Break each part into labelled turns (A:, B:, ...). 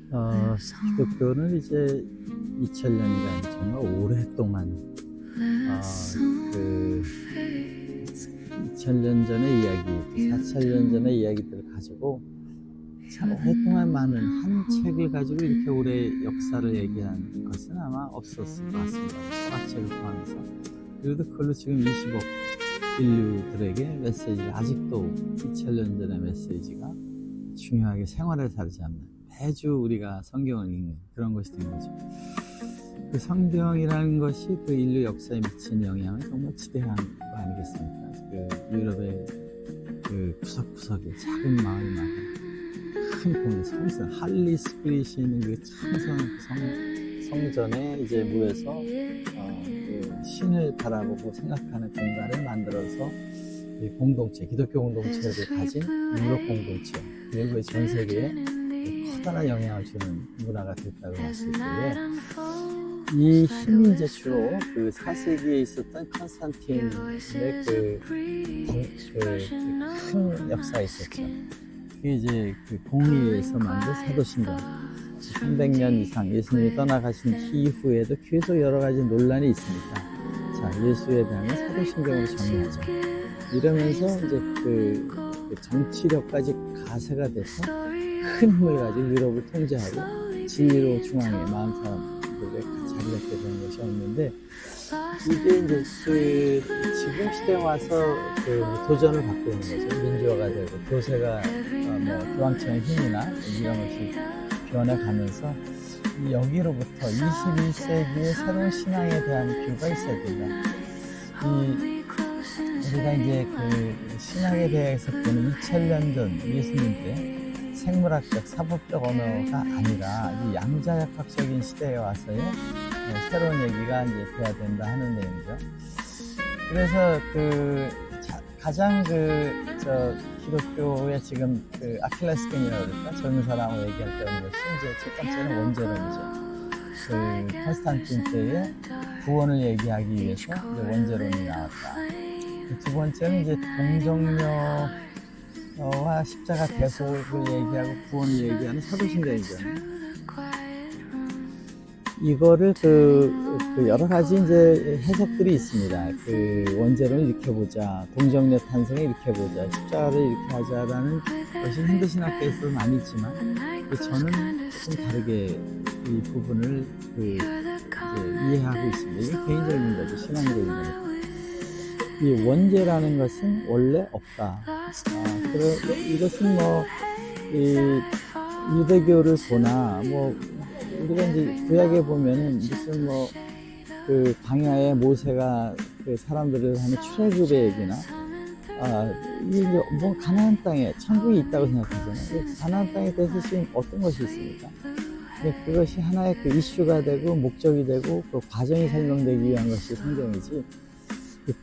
A: 기독교는 이제 2000년이라는 정말 오랫동안 그 2000년 전의 이야기, 4000년 전의 이야기들을 가지고 참 오랫동안 많은 한 책을 가지고 이렇게 오래 역사를 얘기한 것은 아마 없었을 것 같습니다. 철학책을 포함해서. 그래도 그걸로 지금 20억 인류들에게 메시지가 아직도 2000년 전의 메시지가 중요하게 생활에 다르지 않는, 매주 우리가 성경을 읽는 그런 것이 된 거죠. 그 성경이라는 것이 그 인류 역사에 미친 영향은 정말 지대한 거 아니겠습니까? 그 유럽의 그 구석구석의 작은 마을마다 큰 공예, 성전, 할리 스피릿이 있는 그 참성 성전에 이제 모여서 그 신을 바라보고 생각하는 공간을 만들어서 공동체, 기독교 공동체를 가진 유럽 공동체, 그리고 전 세계에 커다란 영향을 주는 문화가 됐다고 했을 때에 이 힘이 이제 주로 그 4세기에 있었던 컨스탄틴의 큰 역사가 있었죠. 그게 이제 그 공의에서 만든 사도신경, 300년 이상 예수님이 떠나가신 이후에도 계속 여러 가지 논란이 있으니까, 자, 예수에 대한 사도신경으로 정리하자. 이러면서 이제 그 정치력까지 가세가 돼서 큰 힘을 가지고 유럽을 통제하고 진리로 중앙에 많은 사람들을 자리 잡게 되는 것이 없는데, 이게 이제 지금 시대에 와서 도전을 받고 있는 거죠. 민주화가 되고 교세가 교황청의 힘이나 이런 것이 변해가면서 여기로부터 21세기의 새로운 신앙에 대한 뷰가 있어야 된다. 우리가 이제 그 신학에 대해서 보는 2000년 전 예수님 때 생물학적, 사법적 언어가 아니라 이 양자역학적인 시대에 와서의 새로운 얘기가 이제 돼야 된다 하는 내용이죠. 그래서 가장 기독교의 지금 아킬레스건이라고 그럴까? 젊은 사람하고 얘기할 때 하는 것이 이제 첫 번째는 원죄론이죠. 컨스탄틴 때의 구원을 얘기하기 위해서 이제 원죄론이 나왔다. 두 번째는 이제 동정녀와 십자가 대속을 얘기하고 구원을 얘기하는 사도신경이죠. 이거를 여러 가지 이제 해석들이 있습니다. 원죄론을 이렇게 보자, 동정녀 탄생을 이렇게 보자, 십자가를 이렇게 하자라는 것이 힌두신학계에서 많이 있지만, 저는 조금 다르게 이 부분을 이제 이해하고 있습니다. 이게 개인적인 거죠. 신앙적인 거죠. 이 원죄라는 것은 원래 없다. 이것은 유대교를 보나, 우리가 이제 구약에 보면은 무슨 광야에 모세가 사람들을 하는 출애굽의 얘기나, 이게 가나안 땅에 천국이 있다고 생각하잖아요. 가나안 땅에 대해서 지금 어떤 것이 있습니까? 그것이 하나의 이슈가 되고 목적이 되고 그 과정이 설명되기 위한 것이 성경이지,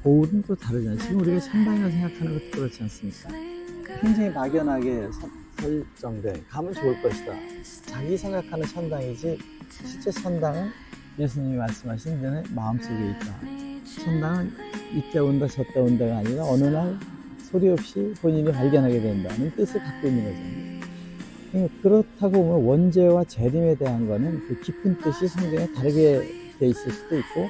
A: 보울은 또 다르잖아요. 지금 우리가 천당이라고 생각하는 것도 그렇지 않습니까? 굉장히 막연하게 설정돼 가면 좋을 것이다. 자기 생각하는 천당이지, 실제 천당은 예수님이 말씀하신 데는 마음속에 있다. 천당은 이때 온다 저때 온다가 아니라 어느 날 소리 없이 본인이 발견하게 된다는 뜻을 갖고 있는 거잖아요. 그렇다고 보면 원죄와 재림에 대한 거는 그 깊은 뜻이 성경에 다르게 돼 있을 수도 있고,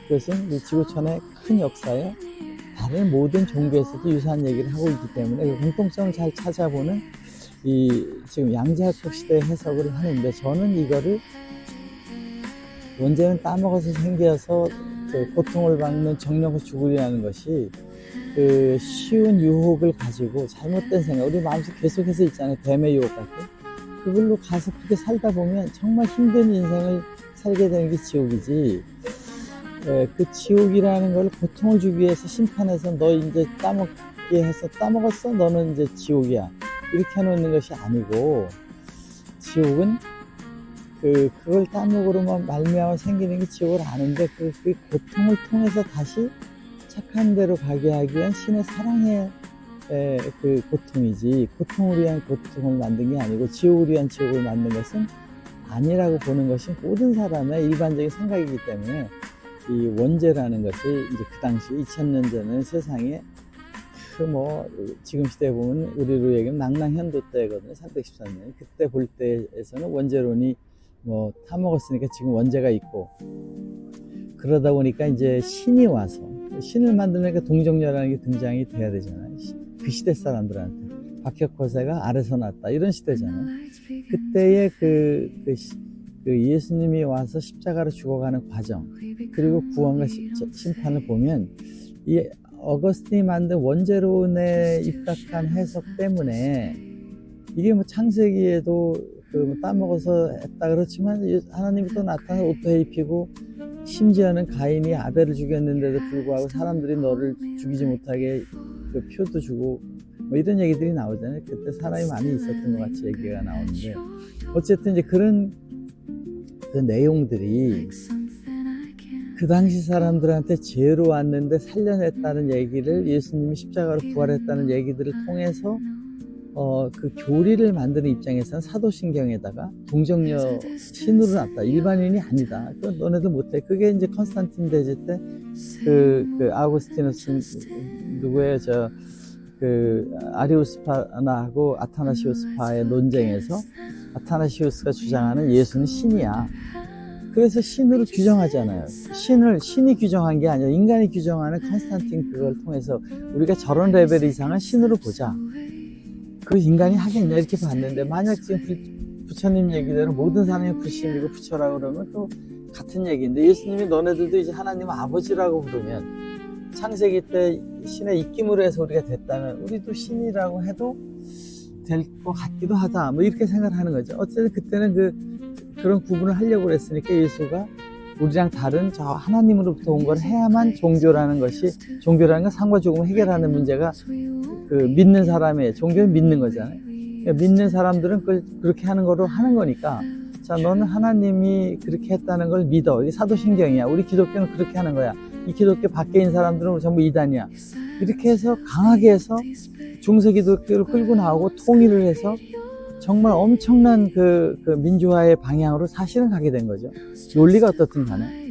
A: 그것은 이 지구촌의 큰 역사에 다른 모든 종교에서도 유사한 얘기를 하고 있기 때문에 그 공통점을 잘 찾아보는 지금 양자역학 시대의 해석을 하는데, 저는 이거를 원죄는 따먹어서 생겨서 고통을 받는 정령으로 죽으리라는 것이 쉬운 유혹을 가지고 잘못된 생각, 우리 마음속에 계속해서 있잖아요. 뱀의 유혹 같은. 그걸로 가서 그렇게 살다 보면 정말 힘든 인생을 살게 되는 게 지옥이지, 그 지옥이라는 걸 고통을 주기 위해서 심판해서 너 이제 따먹게 해서 따먹었어? 너는 이제 지옥이야. 이렇게 해놓는 것이 아니고, 지옥은 그걸 따먹으로만 말미암아 생기는 게 지옥을 아는데, 그 고통을 통해서 다시 착한 대로 가게 하기 위한 신의 사랑의 고통이지, 고통을 위한 고통을 만든 게 아니고 지옥을 위한 지옥을 만든 것은 아니라고 보는 것이 모든 사람의 일반적인 생각이기 때문에, 이 원죄라는 것이 이제 그 당시 2000년 전에 세상에 지금 시대에 보면 우리로 얘기하면 낭낭현도 때거든요. 313년. 그때 볼 때에서는 원죄론이 타먹었으니까 지금 원죄가 있고, 그러다 보니까 이제 신이 와서, 신을 만드니까 동정녀라는 게 등장이 돼야 되잖아요. 그 시대 사람들한테. 박혁거세가 아래서 났다. 이런 시대잖아요. 그때의 그 예수님이 와서 십자가로 죽어가는 과정, 그리고 구원과 심판을 보면, 이 어거스틴이 만든 원죄론에 입각한 해석 때문에, 이게 창세기에도 따먹어서 했다 그렇지만, 하나님이 또 나타나서 옷도 입히고, 심지어는 가인이 아벨을 죽였는데도 불구하고 사람들이 너를 죽이지 못하게 표도 주고, 이런 얘기들이 나오잖아요. 그때 사람이 많이 있었던 것 같이 얘기가 나오는데, 어쨌든 이제 그런 그 내용들이 그 당시 사람들한테 죄로 왔는데 살려냈다는 얘기를, 예수님이 십자가로 부활했다는 얘기들을 통해서 그 교리를 만드는 입장에서는 사도신경에다가 동정녀 신으로 났다. 일반인이 아니다. 그건 너네도 못해. 그게 이제 컨스탄틴 대제 때 그 아우구스티누스 누구의 아리우스파나하고 아타나시우스파의 논쟁에서 아타나시우스가 주장하는 예수는 신이야. 그래서 신으로 규정하잖아요. 신이 규정한 게 아니라 인간이 규정하는 컨스탄틴 그걸 통해서 우리가 저런 레벨 이상은 신으로 보자. 그 인간이 하겠냐 이렇게 봤는데, 만약 지금 부처님 얘기대로 모든 사람이 부심이고 부처라고 그러면 또 같은 얘기인데, 예수님이 너네들도 이제 하나님 아버지라고 부르면, 창세기 때 신의 입김으로 해서 우리가 됐다면 우리도 신이라고 해도 될 것 같기도 하다. 이렇게 생각을 하는 거죠. 어쨌든 그때는 그런 구분을 하려고 그랬으니까, 예수가 우리랑 다른 저 하나님으로부터 온 걸 해야만 종교라는 건 삶과 죽음을 해결하는 문제가, 믿는 사람의 종교는 믿는 거잖아요. 믿는 사람들은 그렇게 하는 거로 하는 거니까, 자, 너는 하나님이 그렇게 했다는 걸 믿어. 이게 사도신경이야. 우리 기독교는 그렇게 하는 거야. 이 기독교 밖에 있는 사람들은 전부 이단이야. 이렇게 해서 강하게 해서 중세 기독교를 끌고 나오고 통일을 해서 정말 엄청난 그 민주화의 방향으로 사실은 가게 된 거죠. 논리가 어떻든 간에.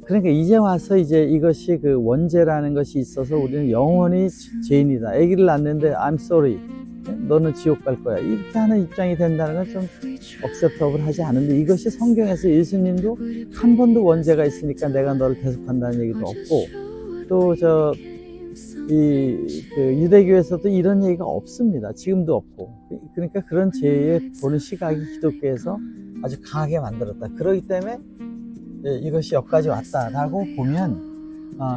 A: 그러니까 이제 와서 이제 이것이 그 원죄라는 것이 있어서 우리는 영원히 죄인이다. 아기를 낳는데 I'm sorry. 너는 지옥 갈 거야. 이렇게 하는 입장이 된다는 건 좀 억셉터블 하지 않은데, 이것이 성경에서 예수님도 한 번도 원죄가 있으니까 내가 너를 대속한다는 얘기도 없고, 또 유대교에서도 이런 얘기가 없습니다. 지금도 없고. 그러니까 그런 죄에 보는 시각이 기독교에서 아주 강하게 만들었다. 그렇기 때문에 이것이 여기까지 왔다라고 보면,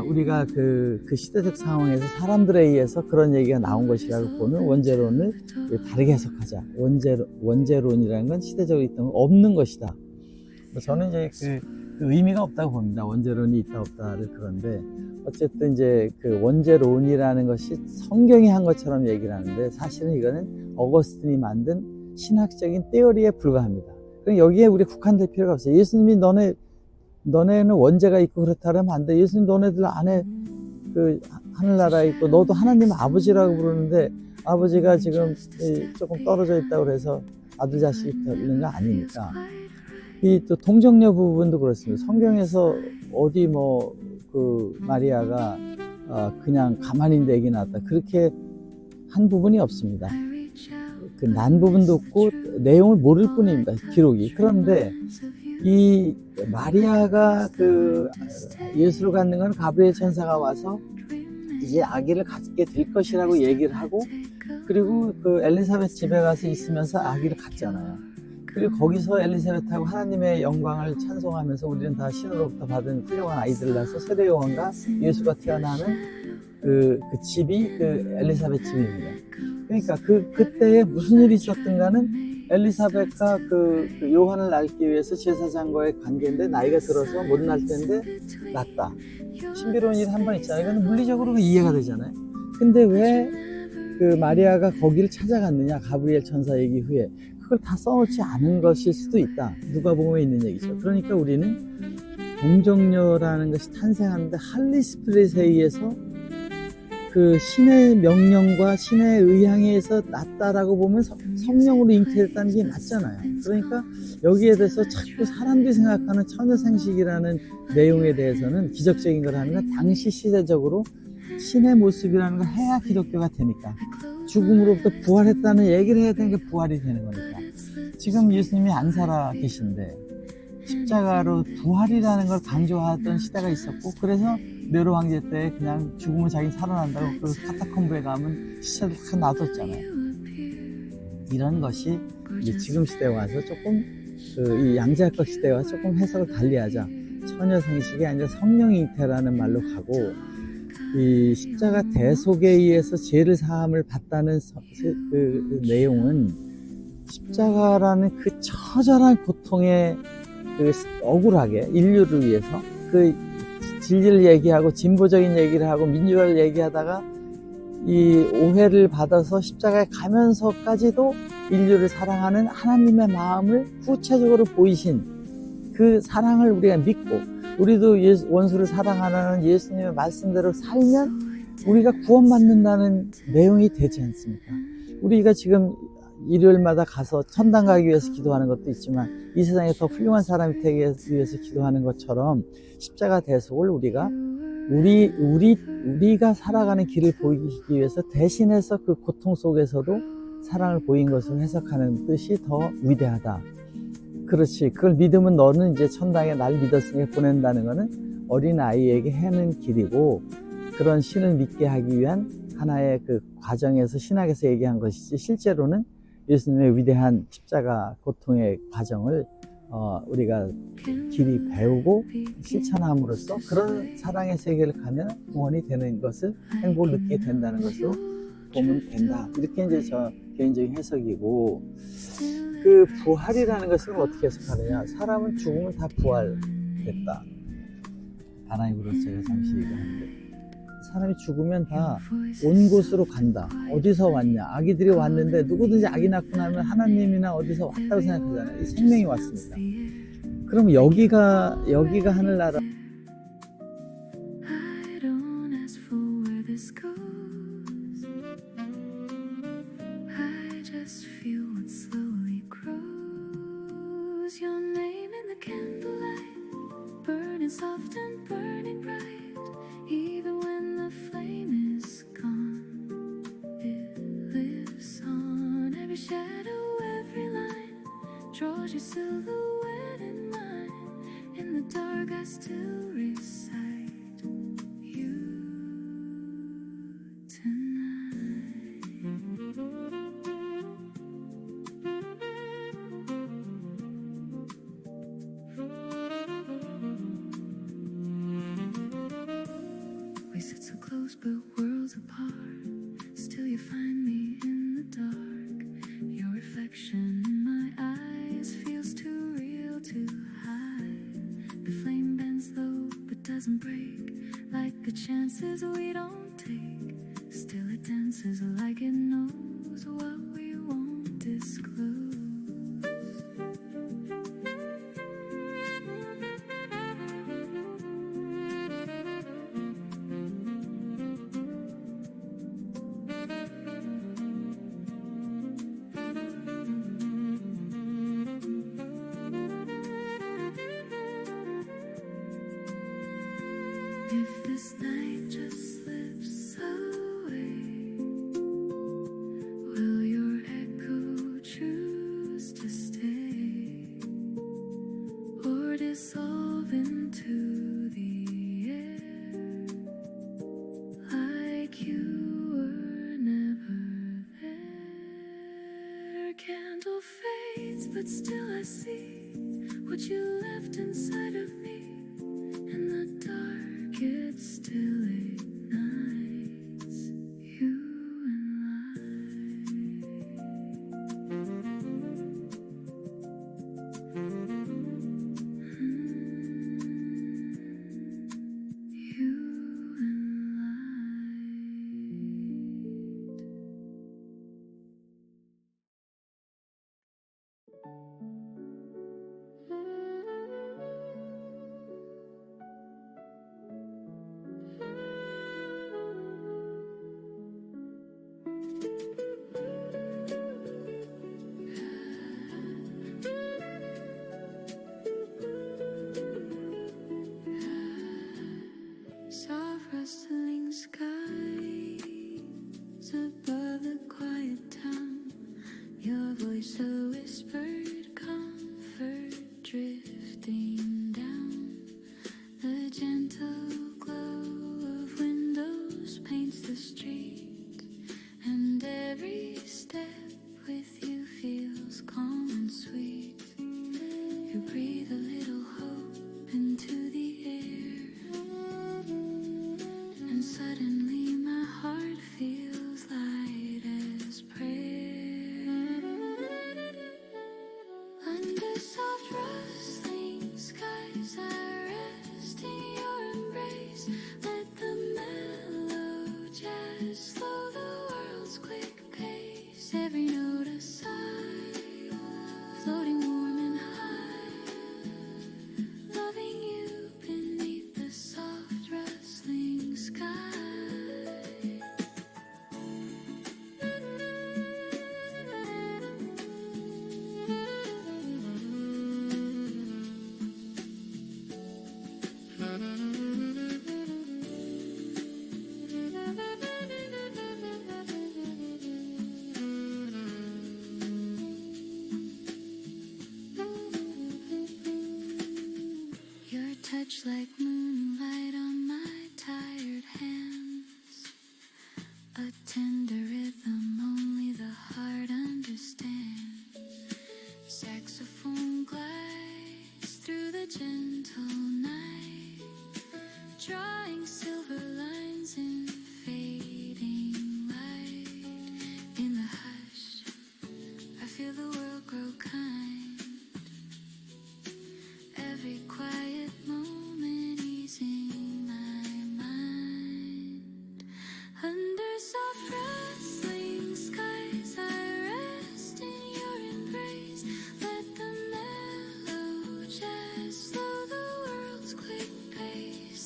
A: 우리가 그 시대적 상황에서 사람들에 의해서 그런 얘기가 나온 것이라고 보면 원죄론을 다르게 해석하자. 원죄론이라는 건 시대적으로 있던 건 없는 것이다. 저는 이제 그 의미가 없다고 봅니다. 원죄론이 있다 없다를. 그런데 어쨌든 이제 그 원죄론이라는 것이 성경이 한 것처럼 얘기를 하는데, 사실은 이거는 어거스틴이 만든 신학적인 테오리에 불과합니다. 그럼 여기에 우리 국한될 필요가 없어요. 예수님이 너네는 원죄가 있고 그렇다 그러면 안 돼. 예수님 너네들 안에 하늘나라에 있고, 너도 하나님 아버지라고 부르는데, 아버지가 지금 조금 떨어져 있다고 그래서 아들 자식이 되는 거 아니니까. 또 동정녀 부분도 그렇습니다. 성경에서 어디 마리아가 그냥 가만히 있는데 애기 낳았다, 그렇게 한 부분이 없습니다. 난 부분도 없고 내용을 모를 뿐입니다. 기록이. 그런데 이 마리아가 예수를 갖는 건 가브리엘 천사가 와서 이제 아기를 갖게 될 것이라고 얘기를 하고, 그리고 엘리사벳 집에 가서 있으면서 아기를 갖잖아요. 그리고 거기서 엘리사벳하고 하나님의 영광을 찬송하면서 우리는 다 신으로부터 받은 훌륭한 아이들을 낳아서 세례요한과 예수가 태어나는 그 집이 엘리사벳 집입니다. 그러니까 그때에 무슨 일이 있었던가는, 엘리사벳과 요한을 낳기 위해서 제사장과의 관계인데, 나이가 들어서 못 낳을 텐데 낳았다. 신비로운 일 한 번 있잖아요. 이건 물리적으로 이해가 되잖아요. 근데 왜 마리아가 거기를 찾아갔느냐, 가브리엘 천사 얘기 후에. 그걸 다 써놓지 않은 것일 수도 있다. 누가복음에 있는 얘기죠. 그러니까 우리는 동정녀라는 것이 탄생하는데 할리 스피릿에 의해서 신의 명령과 신의 의향에 의해서 났다라고 보면 성령으로 잉태했다는 게 맞잖아요. 그러니까 여기에 대해서 자꾸 사람들이 생각하는 처녀생식이라는 내용에 대해서는 기적적인 걸 하는 건 당시 시대적으로 신의 모습이라는 걸 해야 기독교가 되니까, 죽음으로부터 부활했다는 얘기를 해야 되는 게 부활이 되는 거니까. 지금 예수님이 안 살아 계신데 십자가로 부활이라는 걸 강조하던 시대가 있었고, 그래서 네로 황제 때 그냥 죽으면 자기는 살아난다고 그 카타콤브에 가면 시체를 다 놔뒀잖아요. 이런 것이 이제 지금 시대에 와서 조금 이 양자역학 시대에 와서 조금 해석을 달리하자, 처녀생식이 아니라 성령잉태라는 말로 가고, 이 십자가 대속에 의해서 죄를 사함을 받다는 그 내용은 십자가라는 그 처절한 고통에 그 억울하게 인류를 위해서 그 진리를 얘기하고 진보적인 얘기를 하고 민주화를 얘기하다가 이 오해를 받아서 십자가에 가면서까지도 인류를 사랑하는 하나님의 마음을 구체적으로 보이신 그 사랑을 우리가 믿고, 우리도 원수를 사랑하는 예수님의 말씀대로 살면 우리가 구원받는다는 내용이 되지 않습니까? 우리가 지금 일요일마다 가서 천당 가기 위해서 기도하는 것도 있지만, 이 세상에 더 훌륭한 사람이 되기 위해서 기도하는 것처럼 십자가 대속을 우리가 살아가는 길을 보이기 위해서 대신해서 그 고통 속에서도 사랑을 보인 것을 해석하는 뜻이 더 위대하다. 그렇지. 그걸 믿으면 너는 이제 천당에 날 믿었으니까 보낸다는 것은 어린아이에게 하는 길이고, 그런 신을 믿게 하기 위한 하나의 그 과정에서 신학에서 얘기한 것이지, 실제로는 예수님의 위대한 십자가 고통의 과정을 우리가 길이 배우고 실천함으로써 그런 사랑의 세계를 가면 구원이 되는 것을, 행복을 느끼게 된다는 것으로 보면 된다. 이렇게 이제 저 개인적인 해석이고, 그 부활이라는 것을 어떻게 해석하느냐. 사람은 죽으면 다 부활됐다. 바나이브로 제가 잠시 얘기하는데, 사람이 죽으면 다 온 곳으로 간다. 어디서 왔냐? 아기들이 왔는데 누구든지 아기 낳고 나면 하나님이나 어디서 왔다고 생각하잖아요. 이 생명이 왔으니까. 그럼 여기가 하늘나라.
B: Draws your silhouette in mine. In the dark I still recite you tonight. We sit so close but worlds apart. Still you find me in the dark. Your reflection in my eyes feels too real to hide. The flame bends low but doesn't break, like the chances we don't take. Still it dances like it knows what we won't disclose. If this night just slips away, will your echo choose to stay, or dissolve into the air like you were never there? Candle fades, but still I see what you left inside of me. In the dark it still ignites you and you and light.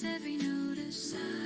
B: every note a sigh.